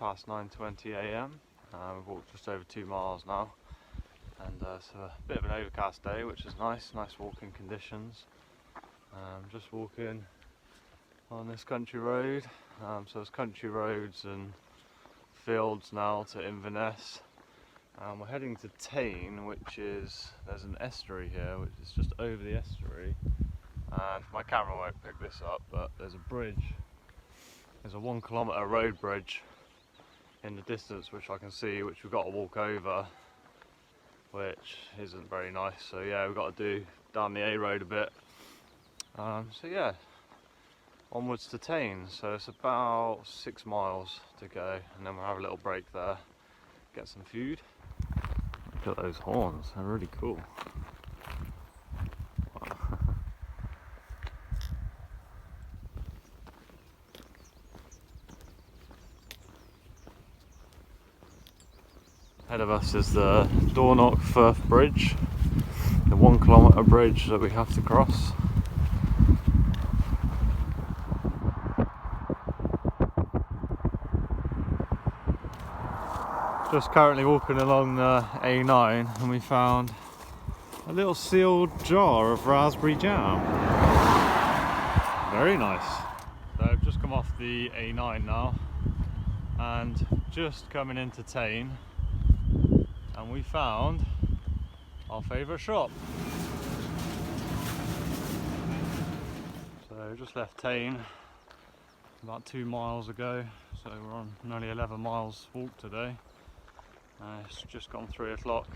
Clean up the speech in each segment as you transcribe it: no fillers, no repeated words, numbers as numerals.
past 9:20 AM. We've walked just over 2 miles now, and it's a bit of an overcast day, which is nice walking conditions. Just walking on this country road. So there's country roads and fields now to Inverness. We're heading to Tyne, which is, there's an estuary here, which is just over the estuary. And my camera won't pick this up, but there's a bridge. There's a 1 kilometre road bridge in the distance, which I can see, which we've got to walk over, which isn't very nice. So yeah, we've got to do down the A road a bit. So yeah, onwards to Tyne. So it's about 6 miles to go, and then we'll have a little break there, get some food. Look at those horns, they're really cool. Ahead of us is the Dornoch Firth Bridge, the 1 kilometre bridge that we have to cross. Just currently walking along the A9, and we found a little sealed jar of raspberry jam. Very nice. So I've just come off the A9 now, and just coming into Tyne, and we found our favourite shop. So just left Tyne about 2 miles ago, so we're on nearly 11 miles walk today. It's just gone 3 o'clock.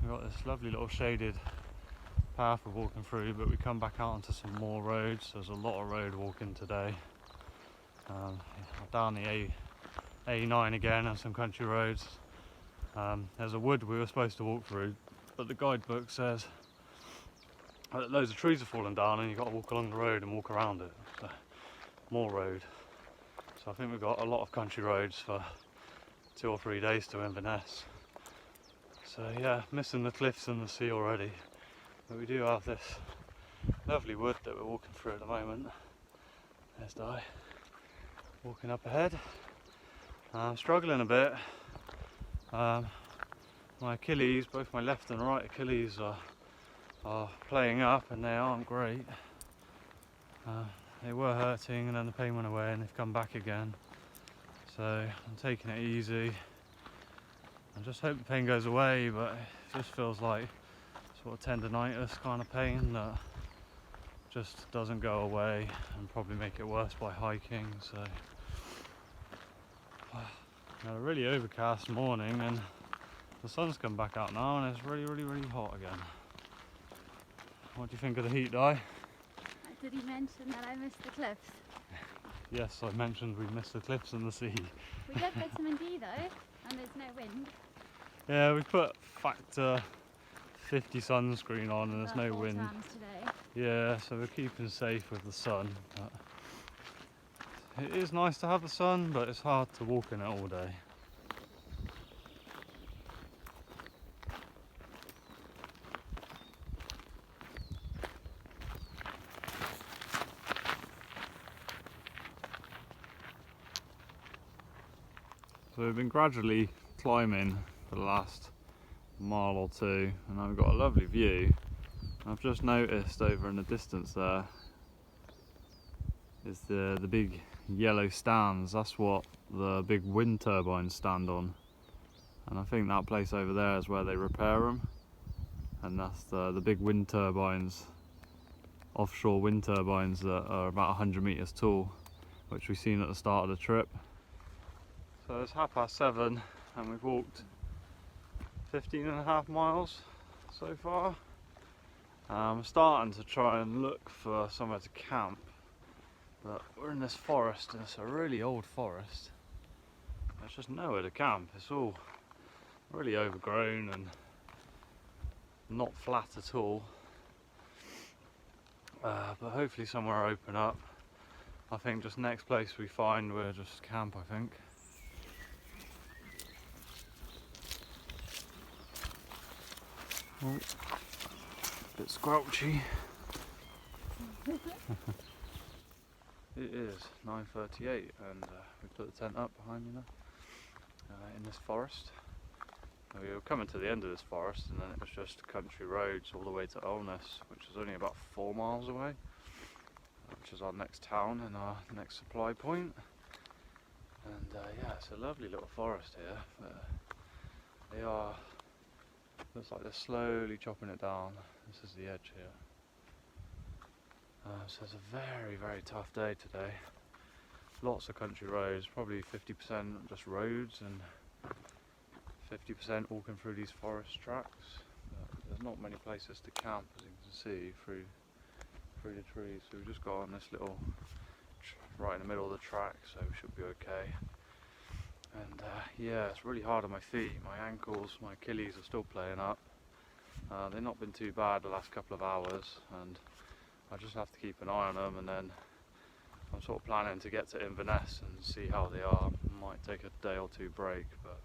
We've got this lovely little shaded path we're walking through, but we come back out onto some more roads. There's a lot of road walking today. Down the A9 again, and some country roads. There's a wood we were supposed to walk through, but the guidebook says that loads of trees have fallen down and you've got to walk along the road and walk around it. So, more road. So I think we've got a lot of country roads for 2 or 3 days to Inverness. So yeah, missing the cliffs and the sea already. But we do have this lovely wood that we're walking through at the moment. There's Dyke, walking up ahead. I'm struggling a bit. My Achilles, both my left and right Achilles are playing up, and they aren't great. They were hurting, and then the pain went away and they've come back again. So I'm taking it easy. I just hope the pain goes away, but it just feels like sort of tendonitis kind of pain that just doesn't go away, and probably make it worse by hiking. So had a really overcast morning, and the sun's come back out now, and it's really hot again. What do you think of the heat, Di? Did he mention that I missed the cliffs? Yes, I mentioned we missed the cliffs and the sea. We get vitamin D though, and there's no wind. Yeah, we put factor 50 sunscreen on, and there's no wind. Today. Yeah, so we're keeping safe with the sun. But it is nice to have the sun, but it's hard to walk in it all day. So we've been gradually climbing for the last mile or two, and now we've got a lovely view. I've just noticed over in the distance there is the big yellow stands. That's what the big wind turbines stand on, and I think that place over there is where they repair them, and that's the big wind turbines, offshore wind turbines that are about 100 metres tall, which we've seen at the start of the trip. So it's 7:30 and we've walked 15.5 miles so far. I'm starting to try and look for somewhere to camp, but we're in this forest, and it's a really old forest. There's just nowhere to camp. It's all really overgrown and not flat at all. But hopefully somewhere will open up. I think just next place we find we'll just camp, I think. Oh, bit squelchy. It is 9:38 and we put the tent up behind me now in this forest. We were coming to the end of this forest and then it was just country roads all the way to Olness, which is only about 4 miles away, which is our next town and our next supply point. And yeah, it's a lovely little forest here, but they are, looks like they're slowly chopping it down. This is the edge here. So it's a very, very tough day today. Lots of country roads, probably 50% just roads and 50% walking through these forest tracks. There's not many places to camp, as you can see, through the trees. So we've just got on this little, right in the middle of the track, so we should be okay. And yeah, it's really hard on my feet. My ankles, my Achilles are still playing up. They've not been too bad the last couple of hours, and I just have to keep an eye on them, and then I'm sort of planning to get to Inverness and see how they are. Might take a day or two break, but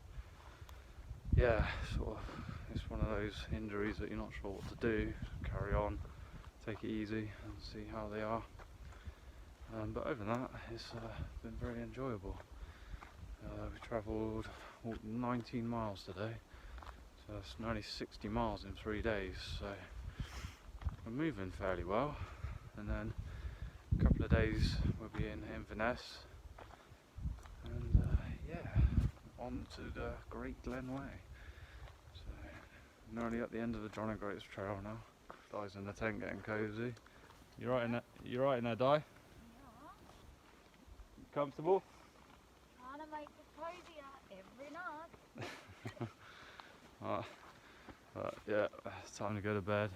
yeah, sort of, it's one of those injuries that you're not sure what to do. Carry on, take it easy and see how they are. But other than that, it's been very enjoyable. We travelled 19 miles today, so that's nearly 60 miles in 3 days, so we're moving fairly well. And then a couple of days we'll be in Inverness, and yeah, on to the Great Glen Way. So nearly at the end of the John O Groats trail now. Di's in the tent getting cosy. You right in there? You right in there, Di? Yeah. Comfortable? Trying to make it cozier every night. But yeah, it's time to go to bed.